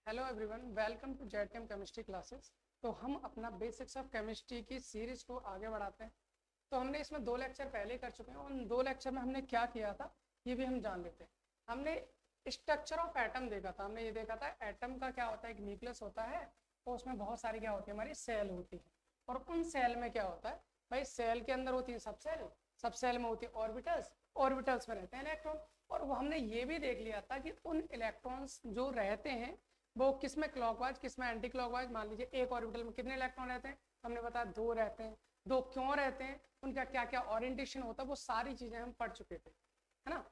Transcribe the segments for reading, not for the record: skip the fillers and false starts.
Hello everyone, welcome to ZChem chemistry classes. तो हम अपना बेसिक्स ऑफ केमिस्ट्री की सीरीज को आगे बढ़ाते हैं। तो हमने इसमें 2 लेक्चर पहले कर चुके हैं। उन 2 लेक्चर में हमने क्या किया था ये भी हम जान लेते हैं। हमने स्ट्रक्चर ऑफ एटम देखा था। हमने ये देखा था एटम का क्या होता है, एक न्यूक्लियस होता है और उसमें बहुत सारी क्या होती है, हमारी सेल होती है। और उन सेल में क्या होता है भाई, सेल के अंदर होती है सब सेल, सब सेल में होती है ऑर्बिटल्स, ऑर्बिटल्स में रहते हैं इलेक्ट्रॉन। और वो हमने ये भी देख लिया था कि उन इलेक्ट्रॉन्स जो रहते हैं वो किस में क्लॉकवाइज, किस में एंटी क्लॉकवाइज। मान लीजिए एक ऑर्बिटल में कितने इलेक्ट्रॉन रहते हैं, हमने बताया 2 रहते हैं। 2 क्यों रहते हैं, उनका क्या क्या ओरिएंटेशन होता है, वो सारी चीजें हम पढ़ चुके थे, है ना।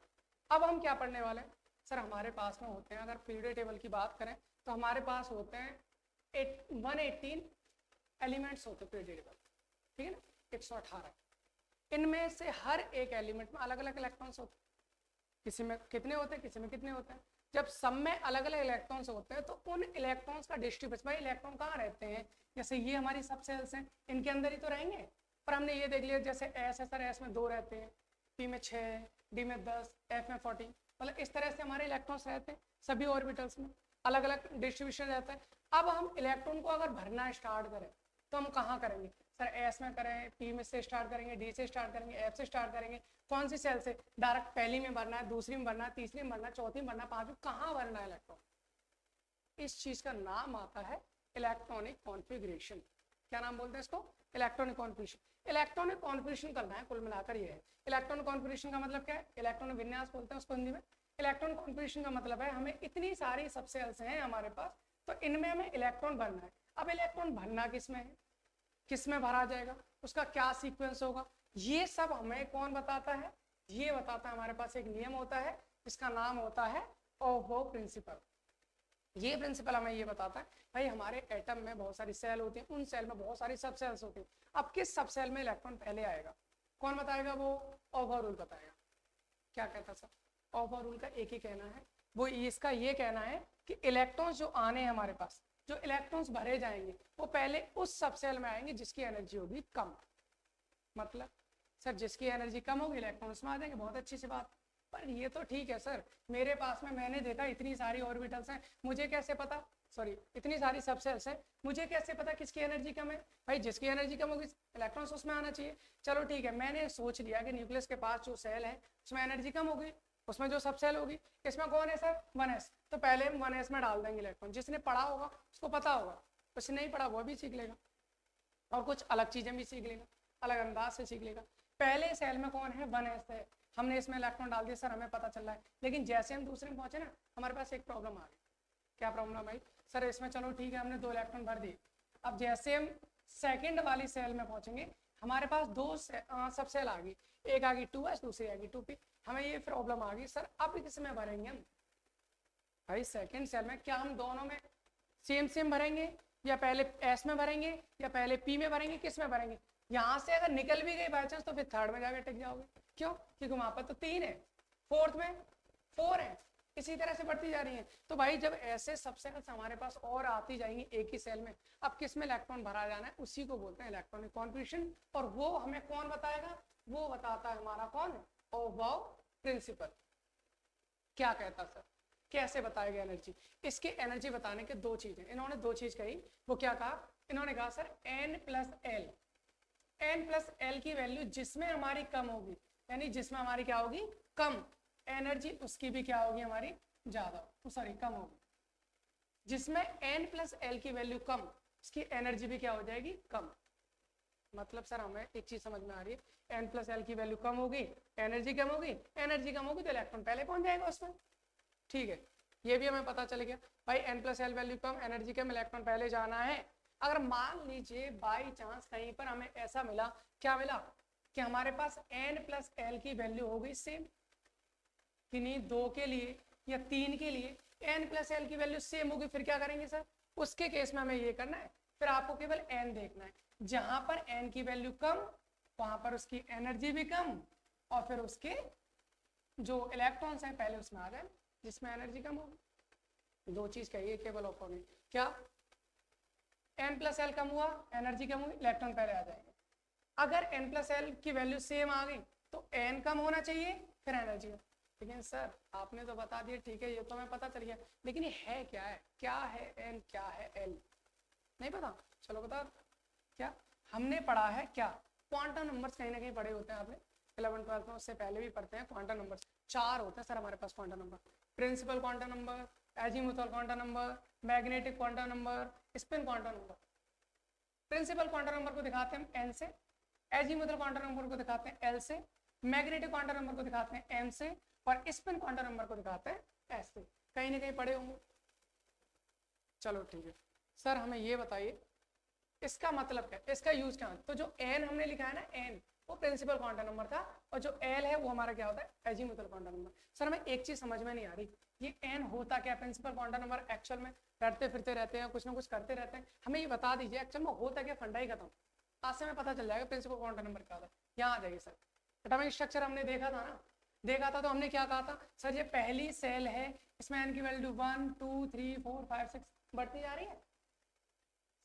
अब हम क्या पढ़ने वाले हैं सर, हमारे पास में होते हैं, अगर पीरियड टेबल की बात करें तो हमारे पास होते हैं 118 एलिमेंट्स होते हैं पीरियड टेबल, ठीक है ना, 118। इनमें से हर एक एलिमेंट में अलग अलग इलेक्ट्रॉन्स होते हैं। किसी में कितने होते हैं, किसी में कितने होते हैं। जब सब में अलग अलग इलेक्ट्रॉन्स होते हैं तो उन इलेक्ट्रॉन्स का डिस्ट्रीब्यूशन, भाई इलेक्ट्रॉन कहाँ रहते हैं, जैसे ये हमारी सब सेल्स हैं, इनके अंदर ही तो रहेंगे। पर हमने ये देख लिया जैसे एस है सर, एस में 2 रहते हैं, पी में 6, डी में 10, एफ में 14, मतलब इस तरह से हमारे इलेक्ट्रॉन्स रहते हैं। सभी ऑर्बिटल्स में अलग अलग डिस्ट्रीब्यूशन रहता है। अब हम इलेक्ट्रॉन को अगर भरना स्टार्ट करें तो हम कहाँ करेंगे सर, एस में करें, पी में से स्टार्ट करेंगे, डी से स्टार्ट करेंगे, एफ से स्टार्ट करेंगे। कौन सी सेल से, डायरेक्ट पहली में भरना है, दूसरी में भरना है, तीसरी में भरना है, चौथी में भरना है, पांचवी, कहाँ भरना है इलेक्ट्रॉन। इस चीज का नाम आता है इलेक्ट्रॉनिक कॉन्फ़िगरेशन। क्या नाम बोलते हैं इसको, इलेक्ट्रॉनिक कॉन्फ़िगरेशन। इलेक्ट्रॉनिक कॉन्फ़िगरेशन करना है, कुल मिलाकर ये है। इलेक्ट्रॉनिक कॉन्फ़िगरेशन का मतलब क्या है, इलेक्ट्रॉनिक विन्यास बोलते हैं उसको हिंदी में। इलेक्ट्रॉनिक कॉन्फ़िगरेशन का मतलब है हमें इतनी सारी सब सेल्स हैं हमारे पास, तो इनमें हमें इलेक्ट्रॉन भरना है। अब इलेक्ट्रॉन भरना किसमें है, किस में भरा जाएगा, उसका क्या सीक्वेंस होगा, ये सब हमें कौन बताता है, ये बताता है हमारे पास एक नियम होता है, इसका नाम होता है ओहो प्रिंसिपल। ये प्रिंसिपल हमें ये बताता है भाई हमारे एटम में बहुत सारी सेल होती हैं, उन सेल में बहुत सारी सब सेल्स होती हैं। अब किस सब सेल में इलेक्ट्रॉन पहले आएगा, कौन बताएगा, वो ओहो रूल बताएगा। क्या कहता सर, ओहो रूल का एक ही कहना है, वो इसका ये कहना है कि इलेक्ट्रॉन्स जो आने हैं हमारे पास, जो इलेक्ट्रॉन्स भरे जाएंगे वो पहले उस सब सेल में आएंगे जिसकी एनर्जी होगी कम। मतलब सर जिसकी एनर्जी कम होगी इलेक्ट्रॉन उसमें आ जाएंगे, बहुत अच्छी सी बात। पर ये तो ठीक है सर, मेरे पास में मैंने देखा इतनी सारी ऑर्बिटल्स हैं, मुझे कैसे पता, सॉरी इतनी सारी सब सेल्स हैं, मुझे कैसे पता किसकी एनर्जी कम है। भाई जिसकी एनर्जी कम होगी इलेक्ट्रॉन्स उसमें आना चाहिए। चलो ठीक है, मैंने सोच लिया कि न्यूक्लियस के पास जो सेल है उसमें एनर्जी कम होगी, उसमें जो सब सेल होगी, इसमें कौन है सर, 1s, तो पहले हम 1s में डाल देंगे इलेक्ट्रॉन। जिसने पढ़ा होगा उसको पता होगा, उसने नहीं पढ़ा वो भी सीख लेगा और कुछ अलग चीजें भी सीख लेगा, अलग अंदाज से सीख लेगा। पहले सेल में कौन है, 1s है, हमने इसमें इलेक्ट्रॉन डाल दिया सर, हमें पता चल रहा है। लेकिन जैसे हम दूसरे में पहुंचे ना, हमारे पास एक प्रॉब्लम आ गई। क्या प्रॉब्लम भाई, सर इसमें चलो ठीक है हमने 2 इलेक्ट्रॉन भर दिए, अब जैसे हम सेकंड वाली सेल में पहुंचेंगे हमारे पास 2 सब सेल आ गई, एक आ गई 2s, दूसरी आ गई 2p। हमें ये प्रॉब्लम आ गई सर, अब किसमें भरेंगे हम। भाई सेकंड सेल में क्या हम दोनों में सेम सेम भरेंगे, या पहले एस में भरेंगे, या पहले पी में भरेंगे, किस में भरेंगे। यहाँ से अगर निकल भी गई बाई चांस तो फिर थर्ड में जाकर टिक जाओगे। क्यों, क्योंकि वहां पर तो 3 है, फोर्थ में 4 है, इसी तरह से बढ़ती जा रही है। तो भाई जब ऐसे सब सेल्स हमारे पास और आती जाएंगी एक ही सेल में, अब किस में इलेक्ट्रॉन भरा जाना है, उसी को बोलते हैं इलेक्ट्रॉनिक कॉन्फ़िगरेशन। और वो हमें कौन बताएगा, वो बताता है हमारा कौन, ओहो प्रिंसिपल। क्या कहता सर, कैसे बताएगा एनर्जी। इसके एनर्जी बताने के 2 चीजें, इन्होंने 2 चीज कही। वो क्या कहा, इन्होंने कहा sir n plus L, n plus L की वैल्यू जिसमें हमारी कम होगी, यानी जिसमें हमारी क्या होगी, कम एनर्जी, उसकी भी क्या होगी, हमारी ज्यादा, सॉरी कम होगी। जिसमें n प्लस एल की वैल्यू कम, उसकी एनर्जी भी क्या हो जाएगी, कम। मतलब सर हमें एक चीज समझ में आ रही है, n प्लस एल की वैल्यू कम होगी, एनर्जी कम होगी, एनर्जी कम होगी तो इलेक्ट्रॉन पहले पहुंच जाएगा उसमें। ठीक है, ये भी हमें पता चल गया भाई, n प्लस एल वैल्यू कम, एनर्जी कम, इलेक्ट्रॉन पहले जाना है। अगर मान लीजिए बाई चांस कहीं पर हमें ऐसा मिला, क्या मिला, कि हमारे पास n प्लस एल की वैल्यू हो गई सेम, किन्हीं 2 के लिए या 3 के लिए n प्लस एल की वैल्यू सेम होगी, फिर क्या करेंगे सर, उसके केस में हमें ये करना है, फिर आपको केवल n देखना है, जहां पर n की वैल्यू कम वहां पर उसकी एनर्जी भी कम, और फिर उसके जो इलेक्ट्रॉन्स हैं पहले उसमें आ जाए जिसमें एनर्जी कम होगी। 2 चीज कहिए केवल ऑफ होगी, क्या, n प्लस एल कम हुआ, एनर्जी कम हुई, इलेक्ट्रॉन पहले आ जाएंगे। अगर n प्लस एल की वैल्यू सेम आ गई तो n कम होना चाहिए, फिर एनर्जी, लेकिन सर आपने तो बता दिया, ठीक है ये तो हमें पता चल गया, लेकिन ये है क्या है, क्या है एन, क्या है एल, नहीं पता। चलो बता, क्या हमने पढ़ा है, क्या क्वांटम नंबर्स कहीं ना कहीं पढ़े होते हैं आपने 11th 12th में, उससे पहले भी पढ़ते हैं। क्वांटम नंबर्स 4 होते हैं सर हमारे पास quantum number, principal quantum number, azimuthal quantum number, magnetic quantum number, spin quantum number. Principal quantum number को दिखाते हैं हम एन से, एजीमुथल क्वांटम नंबर को दिखाते हैं एल से, मैग्नेटिक क्वांटम नंबर को दिखाते हैं एम से, और स्पिन क्वांटम नंबर को दिखाते हैं एस से। कहीं ना कहीं पढ़े होंगे। चलो ठीक है सर, हमें ये बताइए इसका मतलब क्या, इसका यूज क्या है। तो जो एन हमने लिखा है ना, एन वो प्रिंसिपल क्वांटम नंबर था, और जो एल है वो हमारा क्या होता है, एजीमुथल क्वांटम नंबर। सर हमें एक चीज समझ में नहीं आ रही, ये एन होता क्या, प्रिंसिपल क्वांटम नंबर एक्चुअल में लड़ते फिरते रहते हैं, कुछ ना कुछ करते रहते हैं, हमें ये बता दीजिए एक्चुअल में होता क्या, फंडा ही खत्म। आज से हमें पता चल जाएगा प्रिंसिपल क्वांटम नंबर क्या होता है। यहाँ आ जाइए सर, एटॉमिक स्ट्रक्चर हमने देखा था ना, देखा था तो हमने क्या कहा था सर, ये पहली सेल है, इसमें एन की वैल्यू 1 2 3 4 5 6 बढ़ती जा रही है।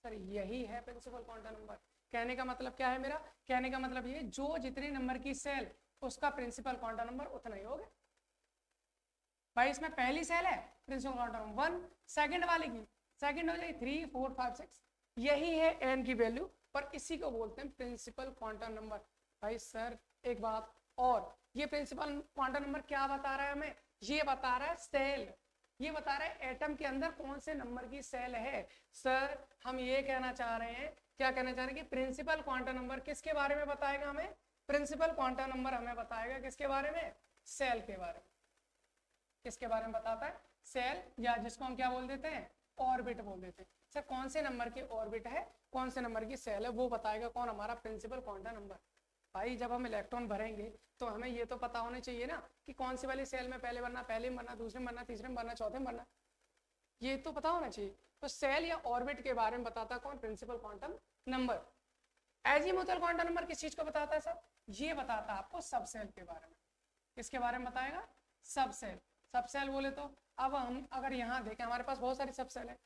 सर यही है प्रिंसिपल क्वांटम नंबर। कहने का मतलब क्या है मेरा, कहने का मतलब ये, जो जितने नंबर की सेल उसका प्रिंसिपल क्वांटम नंबर उतना ही होगा। भाई इसमें पहली सेल है, प्रिंसिपल क्वांटम नंबर 1, सेकंड वाले की सेकंड हो जाएगी 3 4 5 6, यही है एन की वैल्यू, और इसी को बोलते हैं प्रिंसिपल क्वांटम नंबर। भाई सर एक बात और, ये प्रिंसिपल क्वांटम नंबर क्या बता रहा है हमें, ये बता रहा है सेल, ये बता रहा है एटम के अंदर कौन से नंबर की सेल है। सर हम ये कहना चाह रहे हैं, क्या कहना चाह रहे हैं कि प्रिंसिपल क्वांटम नंबर किसके बारे में बताएगा हमें, प्रिंसिपल क्वांटम नंबर हमें बताएगा किसके बारे में, सेल के बारे में। किसके बारे में बताता है, सेल, या जिसको हम क्या बोल देते हैं, ऑर्बिट बोल देते हैं। सर कौन से नंबर की ऑर्बिट है, कौन से नंबर की सेल है, वो बताएगा कौन, हमारा प्रिंसिपल क्वांटम नंबर। भाई जब हम इलेक्ट्रॉन भरेंगे तो हमें ये तो पता होना चाहिए ना कि कौन सी वाली सेल में पहले बनना, पहले में बनना, दूसरे में बनना, तीसरे में बनना, चौथे में बनना, ये तो पता होना चाहिए। तो सेल या ऑर्बिट के बारे में बताता कौन, principal quantum number. Azimuthal quantum number किस चीज को बताता है सर, ये बताता है आपको सब सेल के बारे में। किसके बारे में बताएगा, सब सेल। सब सेल बोले तो अब हम अगर यहाँ देखें, हमारे पास बहुत सारी सब सेल है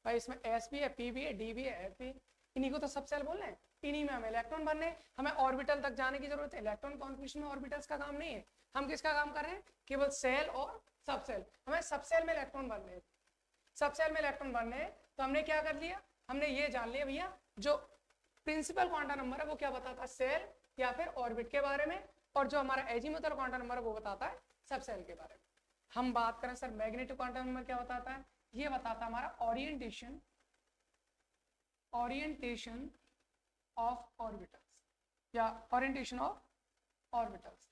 भाई, इसमें एस भी है, पी भी है, डी भी है, एफ भी, इन्हीं को तो सब सेल बोल रहे हैं। इन्हीं में हमें इलेक्ट्रॉन बनने, हमें ऑर्बिटल तक जाने की जरूरत है। इलेक्ट्रॉन कॉन्फिगरेशन में ऑर्बिटल्स का काम नहीं है, हम किसका काम कर रहे हैं, केवल सेल और सब सेल। हमें सब सेल में इलेक्ट्रॉन बनने हैं, सब सेल में इलेक्ट्रॉन बनने हैं, तो हमने क्या कर लिया, हमने ये जान लिया भैया जो प्रिंसिपल क्वांटम नंबर है वो क्या बताता है, सेल या फिर ऑर्बिट के बारे में, और जो हमारा एजीमुथल क्वांटम नंबर है वो बताता है सब सेल के बारे में। हम बात करें सर मैग्नेटिक क्वांटम नंबर क्या बताता है, ये बताता है हमारा ओरिएंटेशन, ओरिएंटेशन ऑफ ऑर्बिटल्स, या ओरिएंटेशन ऑफ ऑर्बिटल्स।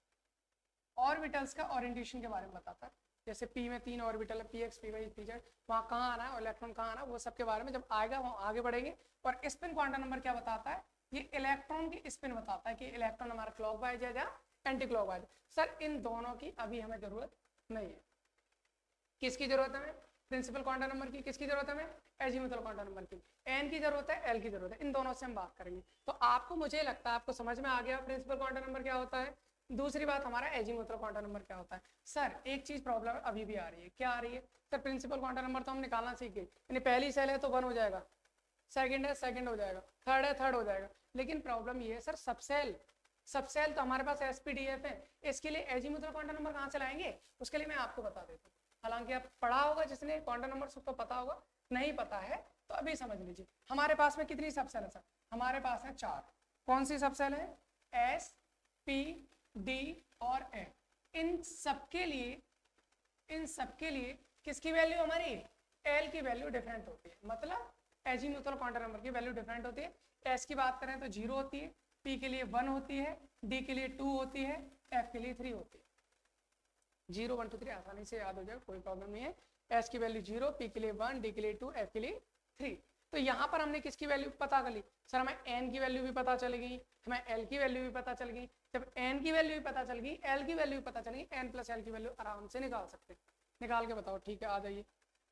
ऑर्बिटल्स का ओरिएंटेशन के बारे में बताता है, जैसे पी में 3 ऑर्बिटल है, p x p y p z, वहाँ कहाँ आना है, इलेक्ट्रॉन कहाँ आना है, वो सब के बारे में जब आएगा वहाँ आगे बढ़ेंगे। और स्पिन क्वांटम नंबर क्या बताता है, ये इलेक्ट्रॉन की स्पिन बताता है कि इलेक्ट्रॉन हमारा क्लॉकवाइज है या एंटी क्लॉकवाइज। सर इन दोनों की अभी हमें जरूरत नहीं है। किसकी जरूरत है हमें, प्रिंसिपल क्वांटम नंबर की। किसकी जरूरत है हमें, एजीमुथल क्वांटम नंबर की। एन की जरूरत है, एल की जरूरत है, इन दोनों से हम बात करेंगे। तो आपको, मुझे लगता है आपको समझ में आ गया प्रिंसिपल क्वांटम नंबर क्या होता है। दूसरी बात हमारा एजीमुथल क्वांटम नंबर क्या होता है। सर एक चीज प्रॉब्लम अभी भी आ रही है, क्या आ रही है सर, प्रिंसिपल क्वांटम नंबर तो हम निकालना सीख गए, यानी पहली सेल है तो 1 हो जाएगा, सेकंड है सेकंड हो जाएगा, थर्ड है थर्ड हो जाएगा। लेकिन प्रॉब्लम ये है सर, सब सेल तो हमारे पास एसपीडीएफ है, इसके लिए एजीमुथल क्वांटम नंबर कहाँ से लाएंगे, उसके लिए मैं आपको बता देता हूँ। हालांकि आप पढ़ा होगा, जिसने क्वांटम नंबर सबको पता होगा, नहीं पता है तो अभी समझ लीजिए। हमारे पास में कितनी सब सेल है सर, हमारे पास है 4। कौन सी सब सेल है, एस पी डी और एफ। इन सबके लिए किसकी वैल्यू हमारी, एल की वैल्यू डिफरेंट होती है, मतलब एजीमुथल क्वांटम नंबर की वैल्यू डिफरेंट होती है। एस की बात करें तो 0 होती है, पी के लिए 1 होती है, डी के लिए 2 होती है, एफ के लिए 3 होती है। 0 1 2 3 आसानी से याद हो जाएगा, कोई प्रॉब्लम नहीं है। एस की वैल्यू 0, पी के लिए 1, डी के लिए 2, एफ के लिए 3। तो यहाँ पर हमने किसकी वैल्यू पता कर ली सर, हमें एन की वैल्यू भी पता चल गई, हमें एल की वैल्यू भी पता चल गई। जब एन की वैल्यू भी पता चल गई, एल की वैल्यू भी पता चल गई, एन प्लस एल की वैल्यू आराम से निकाल सकते हैं। निकाल के बताओ, ठीक है आ जाइए।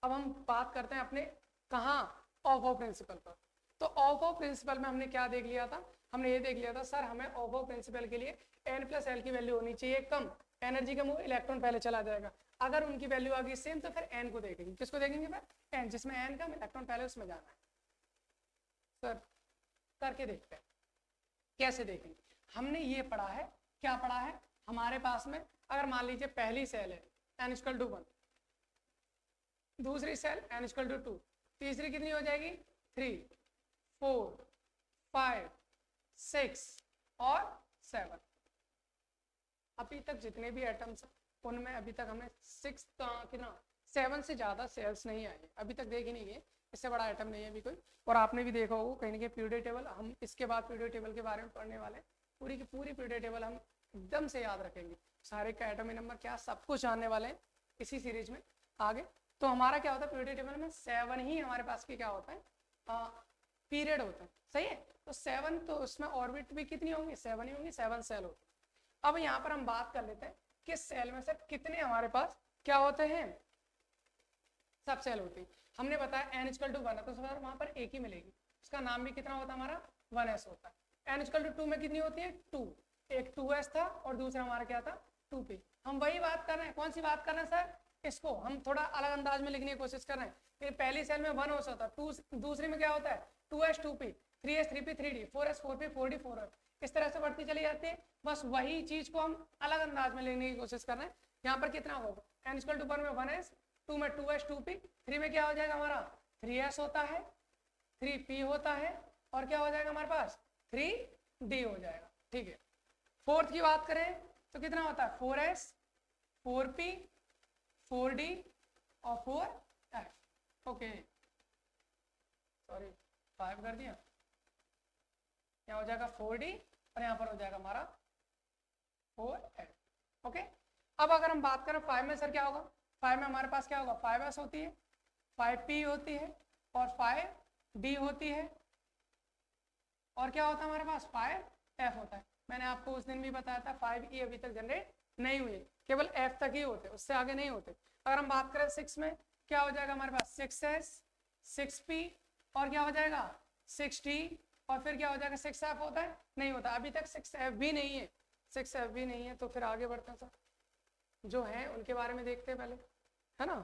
अब हम बात करते हैं अपने कहाँ, ऑफ प्रिंसिपल पर। तो ऑफ प्रिंसिपल में हमने क्या देख लिया था, हमने ये देख लिया था सर, हमें ऑफ प्रिंसिपल के लिए एन प्लस एल की वैल्यू होनी चाहिए कम, एनर्जी कम हो, इलेक्ट्रॉन पहले चला जाएगा। अगर उनकी वैल्यू आ गई सेम तो फिर एन को देखेंगे। किसको देखेंगे फिर, एन, जिसमें एन कम, इलेक्ट्रॉन पहले उसमें जाना है। सर करके देखते हैं कैसे देखेंगे। हमने ये पढ़ा है, क्या पढ़ा है, हमारे पास में अगर मान लीजिए पहली सेल है n=1, दूसरी सेल n=2, तीसरी कितनी हो जाएगी 3, 4, 5, 6 और 7। अभी तक जितने भी एटम्स उनमें अभी तक हमें 7 से ज़्यादा सेल्स नहीं आई, अभी तक देख ही नहीं गए, इससे बड़ा आइटम नहीं है अभी कोई। और आपने भी देखा होगा कहीं ना कहीं पीरियोडिक टेबल, हम इसके बाद पीरियोडिक टेबल के बारे में पढ़ने वाले, पूरी की पूरी पीरियोडिक टेबल हम एकदम से याद रखेंगे, सारे का एटॉमिक नंबर क्या सब कुछ जानने वाले हैं इसी सीरीज में आगे। तो हमारा क्या होता है पीरियोडिक टेबल में 7 ही हमारे पास की क्या होता है पीरियड होता है, सही है। तो 7, तो उसमें ऑर्बिट भी कितनी होंगी 7 ही होंगी, 7 सेल होती है। अब यहाँ पर हम बात कर लेते हैं कि सेल में से कितने हमारे पास क्या होते हैं सब सेल होती है। हमने बताया n=1 है तो सर वहां पर एक ही मिलेगी, उसका नाम भी कितना होता है हमारा 1s होता है। n=2 में कितनी होती है 2, एक 2s था और दूसरा हमारा क्या था 2p। हम वही बात कर रहे हैं, कौन सी बात कर रहे हैं सर, इसको हम थोड़ा अलग अंदाज में लिखने की कोशिश कर रहे हैं कि पहली सेल में 1 हो सकता है, 2 दूसरी में क्या होता है 2s 2p, 3s 3p 3d, 4s 4p 4d 4f, इस तरह से बढ़ती चली जाती है। बस वही चीज को हम अलग अंदाज में लेने की कोशिश कर रहे हैं। यहाँ पर कितना होगा n=1 में 1s, 2 में 2s 2p, 3 में क्या हो जाएगा हमारा 3s होता है, 3p होता है और क्या हो जाएगा हमारे पास 3d हो जाएगा, ठीक है। फोर्थ की बात करें तो कितना होता है 4s 4p 4d और 4f, ओके सॉरी 5 कर दिया, यहाँ हो जाएगा 4d और यहाँ पर हो जाएगा हमारा 4f, ओके। अब अगर हम बात करें 5 में सर क्या होगा, 5 में हमारे पास क्या होगा 5s होती है, 5p होती है और 5d होती है और क्या होता है हमारे पास 5f होता है। मैंने आपको उस दिन भी बताया था 5e अभी तक जनरेट नहीं हुई, केवल f तक ही होते, उससे आगे नहीं होते। अगर हम बात करें 6 में क्या हो जाएगा हमारे पास 6s 6p और क्या हो जाएगा 6d और फिर क्या हो जाएगा 6f होता है, नहीं होता अभी तक 6f भी नहीं है, 6f भी नहीं है। तो फिर आगे बढ़ते हैं सर, जो है उनके बारे में देखते हैं पहले, है ना,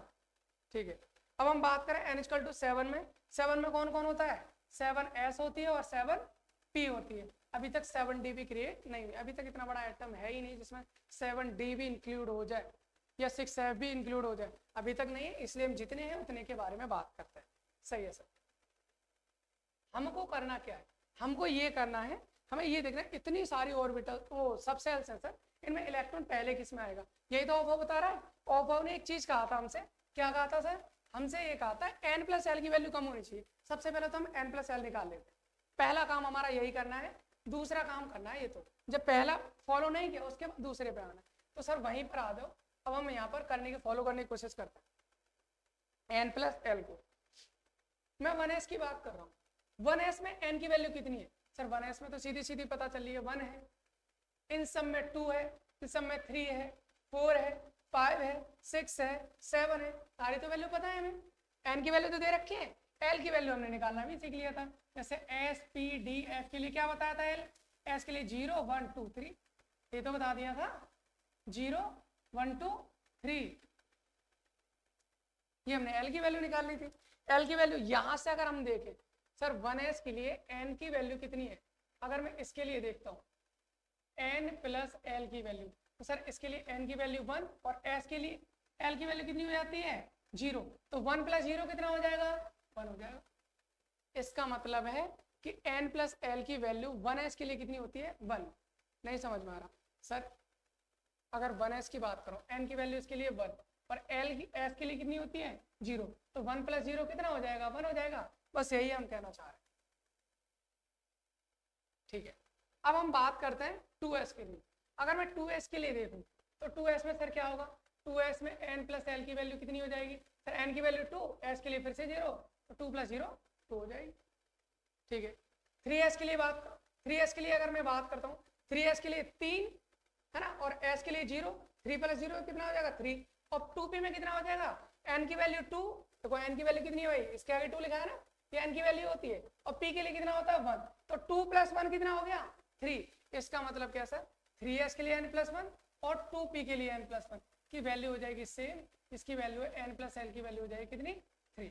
ठीक है। अब हम बात करें n=7 में, 7 में कौन कौन होता है 7s होती है और 7p होती है। अभी तक 7d भी क्रिएट नहीं हुई, अभी तक इतना बड़ा आइटम है ही नहीं जिसमें 7d भी इंक्लूड हो जाए या 6f भी इंक्लूड हो जाए, अभी तक नहीं है, इसलिए हम जितने हैं उतने के बारे में बात करते हैं, सही है सर। हमको करना क्या है, हमको ये करना है, हमें ये देखना है इतनी सारी ऑर्बिटल वो सब सेल्स हैं सर, इनमें इलेक्ट्रॉन पहले किस में आएगा, यही तो ऑफो बता रहा है। ऑफो ने एक चीज कहा था हमसे, क्या कहा था सर, हमसे ये कहा था n+l की वैल्यू कम होनी चाहिए। सबसे पहले तो हम n+l निकाल लेते हैं, पहला काम हमारा यही करना है। दूसरा काम करना है ये, तो जब पहला फॉलो नहीं किया उसके बाद दूसरे पे आना है, तो सर वहीं पर आ जाओ। अब हम यहाँ पर करने की फॉलो करने की कोशिश करते हैं n+l को। मैं 1s की बात कर रहा हूँ, 1s में n की वैल्यू कितनी है सर, 1s में तो सीधी सीधी पता चल रही है 1 है, इन सब में 2 है, इन सब में 3 है, 4 है, 5 है, 6 है, 7 है, सारी तो वैल्यू पता है हमें। n की वैल्यू तो दे रखी है, l की वैल्यू हमने निकालना भी सीख लिया था। जैसे s p d f के लिए क्या बताया था l, s के लिए 0 1 2 3, ये तो बता दिया था 0 1 2 3, ये हमने l की वैल्यू निकालनी थी। l की वैल्यू यहां से अगर हम देखें सर 1s के लिए n की वैल्यू कितनी है, अगर मैं इसके लिए देखता हूँ n+l की वैल्यू, तो सर इसके लिए n की वैल्यू 1 और s के लिए l की वैल्यू कितनी हो जाती है 0, तो 1 + 0 कितना हो जाएगा 1 हो जाएगा। इसका मतलब है कि n+l की वैल्यू 1s के लिए कितनी होती है 1। नहीं समझ में आ रहा सर, अगर 1s की बात करो n की वैल्यू इसके लिए 1 और s के लिए कितनी होती है 0, तो 1 + 0 कितना हो जाएगा 1 हो जाएगा। बस यही हम कहना चाह रहे हैं, ठीक है। अब हम बात करते हैं 2s के लिए। अगर मैं 2s के लिए देखूं तो 2s में सर क्या होगा, 2s में n+l की वैल्यू कितनी हो जाएगी सर, n की वैल्यू 2, s के लिए फिर से 0, तो 2 + 0 2 हो जाएगी, ठीक है। 3s के लिए बात, 3s के लिए अगर मैं बात करता हूँ, 3s के लिए 3 है ना और s के लिए 0, 3 + 0 कितना हो जाएगा 3, और 2p में कितना हो जाएगा n की वैल्यू 2, देखो n की वैल्यू कितनी हुई, इसके आगे 2 लिखा है ना, ये n की वैल्यू होती है, और p के लिए कितना होता है 1, तो 2 + 1 कितना हो गया 3। इसका मतलब क्या सर, 3s के लिए n+1 और 2p के लिए n+1 की वैल्यू हो जाएगी सेम, इसकी वैल्यू है n+l की वैल्यू हो जाएगी कितनी 3,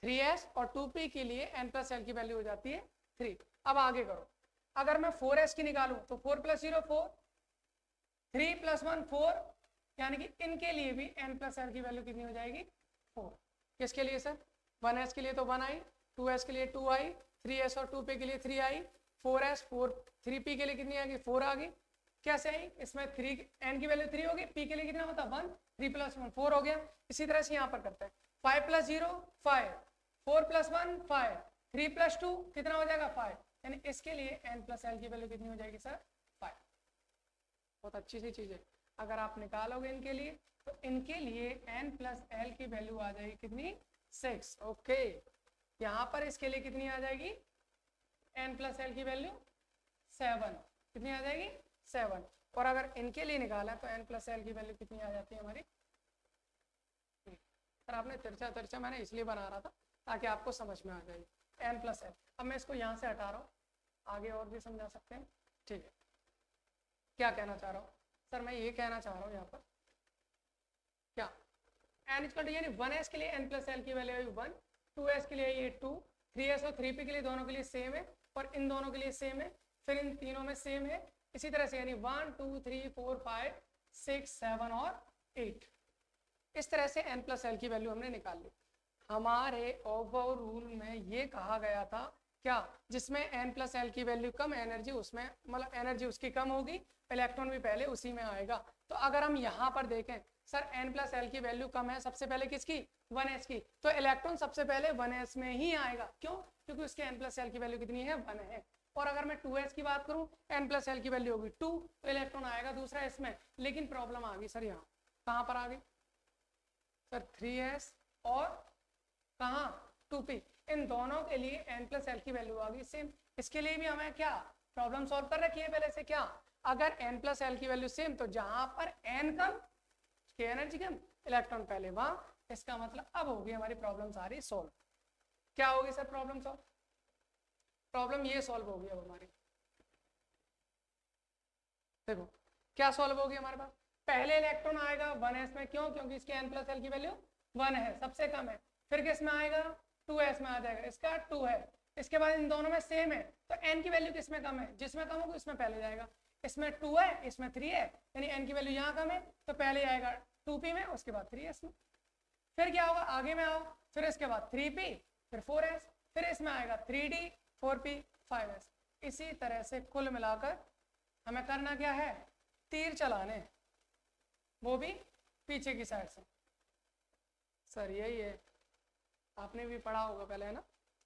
3s और 2p के लिए n+l की वैल्यू हो जाती है 3। अब आगे करो, अगर मैं 4s की निकालूं तो 4 + 0 4, 3 + 1 4, यानी कि इनके लिए भी n + l की वैल्यू कितनी हो जाएगी 4। किसके लिए सर? 1s के लिए तो 1 आई, 2s के लिए 2 आई, 3s और 2p के लिए 3 आई, 4s 4 3p के लिए कितनी आ गई 4 आ गई। कैसे आई? इसमें 3 n की वैल्यू 3 होगी, p के लिए कितना होता 1, 3 + 1 4 हो गया। इसी तरह से यहाँ पर करते हैं 5 + 0 5, 4 + 1 5, 3 + 2 कितना हो जाएगा 5, यानी इसके लिए n + l की वैल्यू कितनी हो जाएगी सर 5। बहुत अच्छी सी चीज है, अगर आप निकालोगे इनके लिए तो इनके लिए n + l की वैल्यू आ जाएगी कितनी 6। ओके, यहाँ पर इसके लिए कितनी आ जाएगी n + l की वैल्यू 7, कितनी आ जाएगी 7। और अगर इनके लिए निकाला तो n + l की वैल्यू कितनी आ जाती है हमारी। सर आपने तिरछा मैंने इसलिए बना रहा था ताकि आपको समझ में आ जाए n + l। अब मैं इसको यहाँ से हटा रहा हूँ, आगे और भी समझा सकते हैं। ठीक है, क्या कहना चाह रहा हूँ सर? मैं ये कहना चाह रहा हूँ यहाँ पर क्या n = यानी 1s के लिए n + l की वैल्यू है 1, 2s के लिए ये 2, 3s और 3p के लिए दोनों के लिए सेम है, और इन दोनों के लिए सेम है, फिर इन तीनों में सेम है। इसी तरह से यानी 1 2 3 4 5 6 7 और 8, इस तरह से n + l की वैल्यू हमने निकाल ली। हमारे ओवर रूल में ये कहा गया था क्या, जिसमें n + l की वैल्यू कम एनर्जी, उसमें मतलब एनर्जी उसकी कम होगी, इलेक्ट्रॉन भी पहले उसी में आएगा। तो अगर हम यहाँ पर देखें सर n + l की वैल्यू कम है सबसे पहले किसकी 1s की, तो इलेक्ट्रॉन सबसे पहले 1s में ही आएगा। क्यों? क्योंकि उसके n + l की वैल्यू कितनी है 1 है। और अगर मैं 2s की बात करूं n + l की वैल्यू होगी 2, तो इलेक्ट्रॉन आएगा दूसरा इसमें। लेकिन प्रॉब्लम आ गई सर, यहाँ कहाँ पर आ गई सर 3s और कहाँ 2p, इन दोनों के लिए n + l की वैल्यू आ गई सेम। इसके लिए भी हमें क्या प्रॉब्लम सॉल्व कर रखी है पहले से, क्या अगर n + l की वैल्यू सेम तो जहां पर n कम उसकी एनर्जी कम, इलेक्ट्रॉन पहले वहां। इसका मतलब अब होगी हमारी प्रॉब्लम सारी सॉल्व। क्या होगी सर प्रॉब्लम सॉल्व? प्रॉब्लम ये सॉल्व होगी अब हमारी। देखो क्या सॉल्व होगी हमारे पास, पहले इलेक्ट्रॉन आएगा 1s में, क्यों? क्योंकि इसके n + l की वैल्यू 1 है, सबसे कम है। फिर किस में आएगा 2s में आ जाएगा, इसका 2 है। इसके बाद इन दोनों में सेम है, तो n की वैल्यू किस में कम है, जिसमें कम होगी उसमें पहले जाएगा। इसमें 2 है, इसमें 3 है, यानी n की वैल्यू यहाँ कम है तो पहले आएगा 2p में, उसके बाद 3s में। फिर क्या होगा, आगे में आओ, फिर इसके बाद 3p, फिर 4s, फिर इसमें आएगा 3d 4p 5s। इसी तरह से कुल मिलाकर हमें करना क्या है, तीर चलाने, वो भी पीछे की साइड से। सर यही है, आपने भी पढ़ा होगा पहले है ना,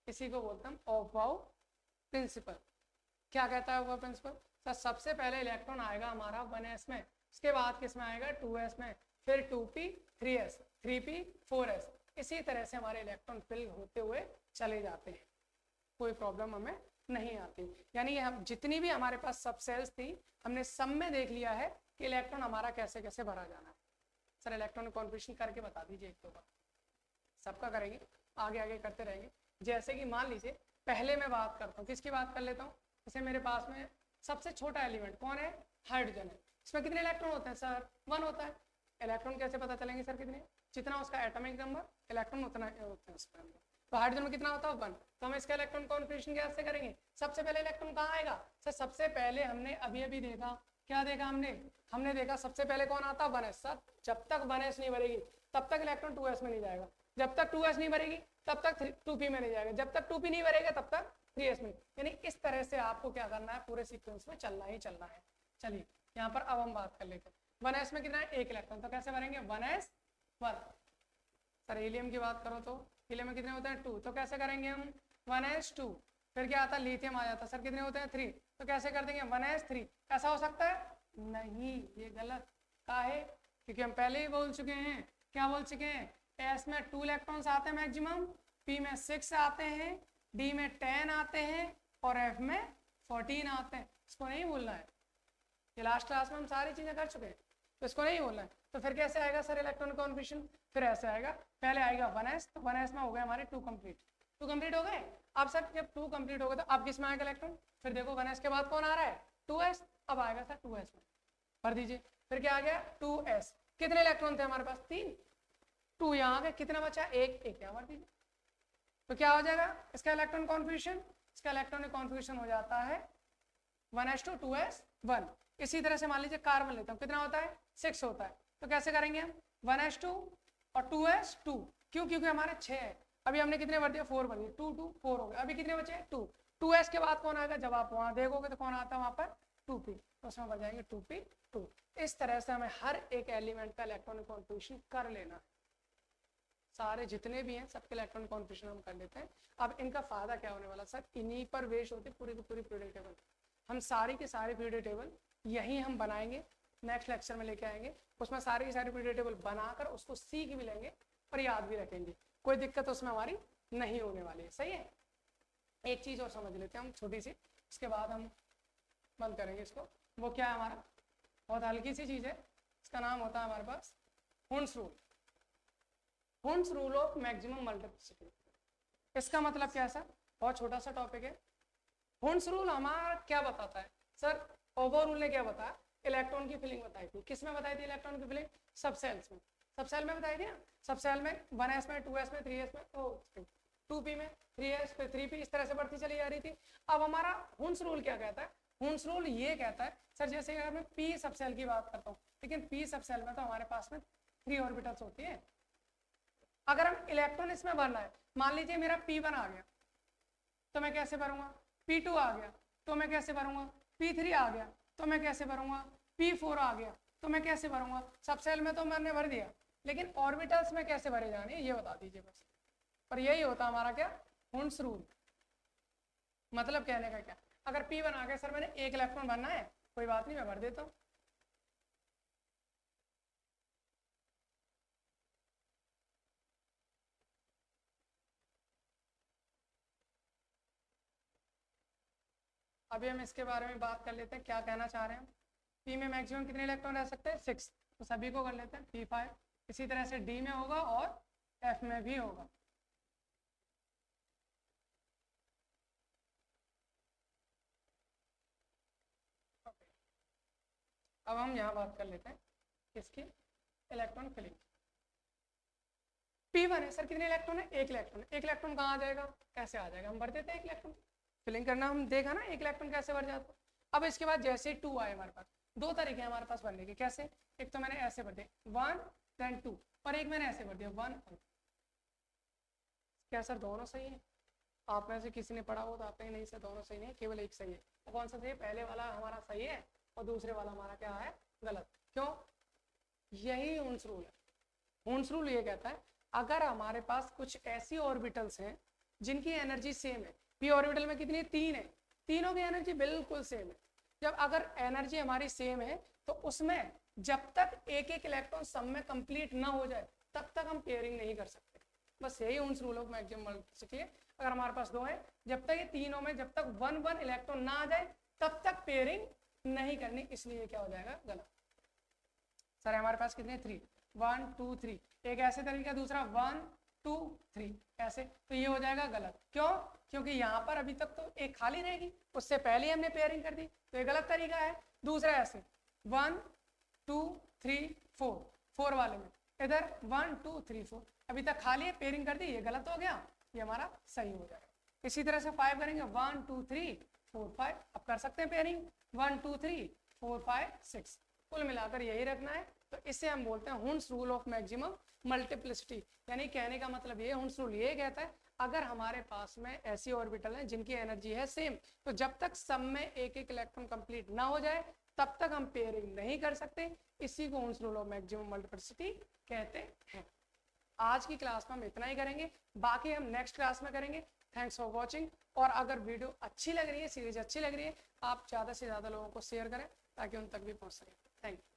इसी को बोलते हैं ऑफ-बाउ प्रिंसिपल। क्या कहता है ऑफ-बाउ प्रिंसिपल? सर सबसे पहले इलेक्ट्रॉन आएगा हमारा 1s में, उसके बाद किस में आएगा 2s में, फिर 2p 3s 3p 4s। इसी तरह से हमारे इलेक्ट्रॉन फिल होते हुए चले जाते हैं, कोई प्रॉब्लम हमें नहीं आती। यानी हम जितनी भी हमारे पास सब सेल्स थी हमने सब में देख लिया है कि इलेक्ट्रॉन हमारा कैसे कैसे भरा जाना है। सर इलेक्ट्रॉन कॉन्फ़िगरेशन करके बता दीजिए एक दो बार, सबका करेंगे, आगे आगे करते रहेंगे। जैसे कि मान लीजिए पहले मैं बात करता हूँ, किसकी बात कर लेता हूँ, जैसे मेरे पास में सबसे छोटा एलिमेंट कौन है, हाइड्रोजन है। इसमें कितने इलेक्ट्रॉन होते हैं सर 1 होता है। इलेक्ट्रॉन कैसे पता चलेंगे सर कितने, जितना उसका एटॉमिक नंबर इलेक्ट्रॉन उतना होता है उसका नंबर। तो हाइड्रोजन में कितना होता है 1, तो हम इसका इलेक्ट्रॉन कॉन्फ़िगरेशन कैसे करेंगे, सबसे पहले इलेक्ट्रॉन कहाँ आएगा सर, सबसे पहले हमने अभी देखा, क्या देखा हमने देखा सबसे पहले कौन आता 1s। सर जब तक 1s नहीं भरेगी तब तक इलेक्ट्रॉन 2s में नहीं जाएगा, जब तक 2s नहीं भरेगी तब तक 2p में नहीं जाएगा, जब तक 2p नहीं भरेगा तब तक 3s में। यानी इस तरह से आपको क्या करना है, पूरे सीक्वेंस में चलना ही चलना है। चलिए यहाँ पर अब हम बात कर लेते हैं 1s में कितना है 1 इलेक्ट्रॉन, तो कैसे भरेंगे 1s 1। सर हीलियम की बात करो तो हीलियम में कितने होते हैं 2, तो कैसे करेंगे हम 1s 2। फिर क्या आता है लिथियम आ जाता है, सर कितने होते हैं 3, तो कैसे कर देंगे 1s 3। ऐसा हो सकता है नहीं, ये गलत का है, क्योंकि हम पहले ही बोल चुके हैं, क्या बोल चुके हैं, S में 2 इलेक्ट्रॉन्स आते हैं मैक्सिमम, P में 6 आते हैं, D में 10 आते हैं और F में 14 आते हैं। इसको नहीं भूलना है, ये लास्ट क्लास में हम सारी चीजें कर चुके हैं, तो इसको नहीं भूलना है। तो फिर कैसे आएगा सर इलेक्ट्रॉन कॉन्फ़िगरेशन, फिर ऐसे आएगा, पहले आएगा 1s, तो 1s में हो गए हमारे 2 कंप्लीट, 2 कंप्लीट हो गए। अब सर जब 2 कंप्लीट हो गए तो अब किस में आएगा इलेक्ट्रॉन, फिर देखो 1s के बाद कौन आ रहा है 2s, अब आएगा सर 2s में, भर दीजिए। फिर क्या आ गया 2s, कितने इलेक्ट्रॉन थे हमारे पास 3, 2 यहाँ आ गए, कितना बचा 1 यहाँ भर दीजिए। तो क्या हो जाएगा इसका इलेक्ट्रॉन कॉन्फ़िगरेशन, इसका इलेक्ट्रॉनिक कॉन्फ़िगरेशन हो जाता है 1s2 2s 1। इसी तरह से मान लीजिए कार्बन लेता हूँ, कितना होता है 6 होता है। तो कैसे करेंगे हम 1s2 और 2s2, क्यों? क्योंकि हमारे 6 है। अभी हमने कितने भर दिया 4 भर दिया, 2 2 4 हो गया। अभी कितने बचे 2, 2s के बाद कौन आएगा, जब आप वहां देखोगे तो कौन आता है वहां पर 2p, तो उसमें बच जाएंगे 2p2। इस तरह से हमें हर एक एलिमेंट का इलेक्ट्रॉनिक कॉन्फ़िगरेशन कर लेना है। सारे जितने भी हैं सबके इलेक्ट्रॉनिक कॉन्फ़िगरेशन हम कर लेते हैं। अब इनका फायदा क्या होने वाला सर, इन्हीं पर बेस होती है पूरी की पूरी पीरियोडिक टेबल। हम सारी की सारी पीरियोडिक टेबल यही हम बनाएंगे, नेक्स्ट लेक्चर में लेके आएंगे। उसमें सारी की सारी पीरियोडिक टेबल बनाकर उसको सीख भी लेंगे और याद भी रखेंगे, कोई दिक्कत उसमें हमारी नहीं होने वाली है। सही है। एक चीज़ और समझ लेते हैं हम छोटी सी, उसके बाद हम बंद करेंगे इसको। वो क्या है हमारा, बहुत हल्की सी चीज़ है, इसका नाम होता है हमारे पास Hund's rule. Hund's rule of maximum multiplicity. इसका मतलब क्या है सर, बहुत छोटा सा टॉपिक है। हुन्स रूल हमारा क्या बताता है सर, ओवर रूल ने क्या बताया, इलेक्ट्रॉन की फिलिंग बताई थी। किस में बताई थी इलेक्ट्रॉन की फिलिंग, सब सेल्स में। सब सेल में बताई थी ना, सब सेल में 1s में 2s में 3s में 2p में 3s पे 3p, इस तरह से बढ़ती चली जा रही थी। अब हमारा हुन्स रूल क्या कहता है, हुन्स रूल ये कहता है सर, जैसे अगर मैं p सब सेल की बात करता हूँ, लेकिन p सब सेल में तो हमारे पास में 3 ऑर्बिटल्स होती है। अगर हम इलेक्ट्रॉन इसमें भरना है, मान लीजिए मेरा p1 आ गया तो मैं कैसे भरूंगा, p2 आ गया तो मैं कैसे भरूंगा, p3 आ गया तो मैं कैसे भरूंगा, p4 आ गया तो मैं कैसे भरूंगा। सब सेल में तो मैंने भर दिया, लेकिन ऑर्बिटल्स में कैसे भरे जाने ये बता दीजिए बस। और यही होता हमारा क्या, हुन्स रूल। मतलब कहने का क्या, अगर p1 आ गया सर मैंने 1 इलेक्ट्रॉन भरना है, कोई बात नहीं मैं भर देता हूँ। अभी हम इसके बारे में बात कर लेते हैं, क्या कहना चाह रहे हैं हम। p में मैक्सिमम कितने इलेक्ट्रॉन रह सकते हैं 6, तो सभी को कर लेते हैं p5। इसी तरह से d में होगा और f में भी होगा। अब हम यहाँ बात कर लेते हैं किसकी, इलेक्ट्रॉन फिलिंग। p1 है सर, कितने इलेक्ट्रॉन है 1 इलेक्ट्रॉन है। 1 इलेक्ट्रॉन कहाँ आ जाएगा, कैसे आ जाएगा, हम भर देते हैं 1 इलेक्ट्रॉन। फिलिंग करना हम देखा ना 1 इलेक्ट्रॉन कैसे भर जाता है। अब इसके बाद जैसे 2 आए हमारे पास, 2 तरीके हैं हमारे पास भरने के। कैसे, एक तो मैंने ऐसे भर दिया 1 then 2, और एक मैंने ऐसे भर दिया 1 और 2। क्या सर दोनों सही है, आप में से किसी ने पढ़ा हो तो आप कहें नहीं सर दोनों सही नहीं है, केवल एक सही है। तो कौन सा सही है, पहले वाला हमारा सही है और दूसरे वाला हमारा क्या है गलत। क्यों, यही हुन्स रूल है। हुन्स रूल ये कहता है अगर हमारे पास कुछ ऐसी ऑर्बिटल्स हैं जिनकी एनर्जी सेम है, p ऑर्बिटल में कितनी है 3 है, तीनों की एनर्जी बिल्कुल सेम है। जब अगर एनर्जी हमारी सेम है तो उसमें जब तक एक एक इलेक्ट्रॉन सब में कंप्लीट ना हो जाए तब तक हम पेयरिंग नहीं कर सकते। बस यही Hund's rule of maximum multiplicity है। अगर हमारे पास 2 है, जब तक ये तीनों में जब तक 1 इलेक्ट्रॉन ना आ जाए तब तक पेयरिंग नहीं करनी, इसलिए क्या हो जाएगा गलत। सर हमारे पास कितने 3, 1 2 3, एक ऐसे तरीका, दूसरा 1 2 3 ऐसे, तो ये हो जाएगा गलत। क्यों, क्योंकि यहाँ पर अभी तक तो एक खाली रहेगी, उससे पहले हमने पेयरिंग कर दी, तो ये गलत तरीका है। दूसरा ऐसे 1 2 3 4, 4 वाले में इधर 1 2 3 4, अभी तक खाली है, पेयरिंग कर दी, ये गलत हो गया, ये हमारा सही हो जाएगा। इसी तरह से 5 करेंगे 1 2 3 4 5, अब कर सकते हैं पेयरिंग 1 2 3 4 5 6, कुल मिलाकर यही रखना है। तो इससे हम बोलते हैं Hund's rule of maximum multiplicity. यानी कहने का मतलब ये, हुन्स रूल ये कहता है अगर हमारे पास में ऐसी ऑर्बिटल है जिनकी एनर्जी है सेम, तो जब तक सब में एक एक इलेक्ट्रॉन कंप्लीट ना हो जाए तब तक हम पेयरिंग नहीं कर सकते। इसी को Hund's rule of maximum multiplicity कहते हैं। आज की क्लास में हम इतना ही करेंगे, बाकी हम नेक्स्ट क्लास में करेंगे। Thanks for watching. और अगर वीडियो अच्छी लग रही है, सीरीज अच्छी लग रही है, आप ज़्यादा से ज़्यादा लोगों को शेयर करें ताकि उन तक भी पहुँच सके। Thank you.